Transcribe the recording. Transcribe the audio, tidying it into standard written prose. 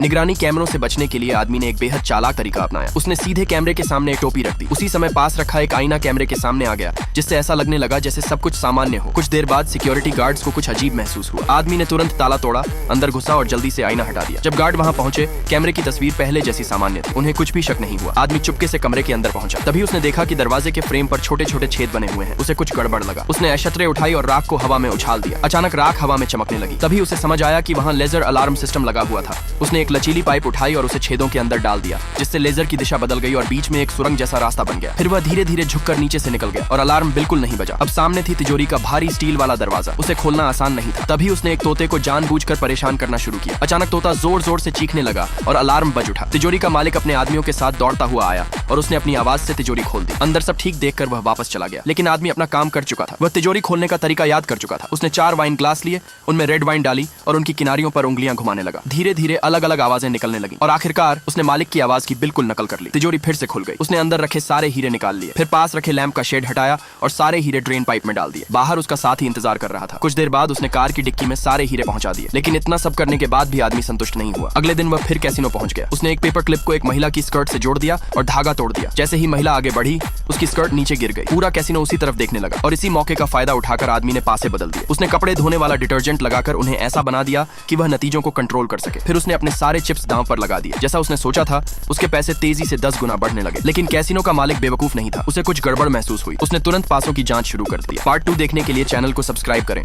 निगरानी कैमरों से बचने के लिए आदमी ने एक बेहद चालाक तरीका अपनाया। उसने सीधे कैमरे के सामने एक टोपी रख दी। उसी समय पास रखा एक आईना कैमरे के सामने आ गया, जिससे ऐसा लगने लगा जैसे सब कुछ सामान्य हो। कुछ देर बाद सिक्योरिटी गार्ड्स को कुछ अजीब महसूस हुआ। आदमी ने तुरंत ताला तोड़ा, अंदर घुसा और जल्दी से आईना हटा दिया। जब गार्ड वहां पहुंचे, कैमरे की तस्वीर पहले जैसी सामान्य थी। उन्हें कुछ भी शक नहीं हुआ। आदमी चुपके से कमरे के अंदर पहुंचा। तभी उसने देखा कि दरवाजे के फ्रेम पर छोटे छोटे छेद बने हुए हैं। उसे कुछ गड़बड़ लगा। उसने अशतरे उठाई और राख को हवा में उछाल दिया। अचानक राख हवा में चमकने लगी। तभी उसे समझ आया कि वहां लेजर अलार्म सिस्टम लगा हुआ था। उसने एक लचीली पाइप उठाई और उसे छेदों के अंदर डाल दिया, जिससे लेजर की दिशा बदल गई और बीच में एक सुरंग जैसा रास्ता बन गया। फिर वह धीरे धीरे झुककर नीचे से निकल गया और अलार्म बिल्कुल नहीं बजा। अब सामने थी तिजोरी का भारी स्टील वाला दरवाजा। उसे खोलना आसान नहीं था। तभी उसने एक तोते को जानबूझकर परेशान करना शुरू किया। अचानक तोता जोर जोर से चीखने लगा और अलार्म बज उठा। तिजोरी का मालिक अपने आदमियों के साथ दौड़ता हुआ आया और उसने अपनी आवाज से तिजोरी खोल दी। अंदर सब ठीक देखकर वह वापस चला गया। लेकिन आदमी अपना काम कर चुका था। वह तिजोरी खोलने का तरीका याद कर चुका था। उसने 4 वाइन ग्लास लिए, उनमें रेड वाइन डाली और उनकी किनारियों पर उंगलियां घुमाने लगा। धीरे धीरे अलग अलग आवाजें निकलने लगी और आखिरकार उसने मालिक की आवाज की बिल्कुल नकल कर ली। तिजोरी फिर से खुल गई। उसने अंदर रखे सारे हीरे निकाल लिए। फिर पास रखे लैंप का शेड हटाया और सारे हीरे ड्रेन पाइप में डाल दिए। बाहर उसका साथी इंतजार कर रहा था। कुछ देर बाद उसने कार की डिक्की में सारे हीरे पहुंचा दिए। लेकिन इतना सब करने के बाद भी आदमी संतुष्ट नहीं हुआ। अगले दिन वह फिर कैसीनो पहुंच गया। उसने एक पेपर क्लिप को एक महिला की स्कर्ट से जोड़ दिया और धागा तोड़ दिया। जैसे ही महिला आगे बढ़ी, उसकी स्कर्ट नीचे गिर गई। पूरा कैसीनो उसी तरफ देखने लगा और इसी मौके का फायदा उठाकर आदमी ने पासे बदल दिए। उसने कपड़े धोने वाला डिटर्जेंट लगाकर उन्हें ऐसा बना दिया कि वह नतीजों को कंट्रोल कर सके। फिर उसने अपने सारे चिप्स दांव पर लगा दिए। जैसा उसने सोचा था, उसके पैसे तेजी से 10 गुना बढ़ने लगे। लेकिन कैसीनो का मालिक बेवकूफ नहीं था। उसे कुछ गड़बड़ महसूस हुई। उसने तुरंत पासों की जांच शुरू कर दी। पार्ट 2 देखने के लिए चैनल को सब्सक्राइब करें।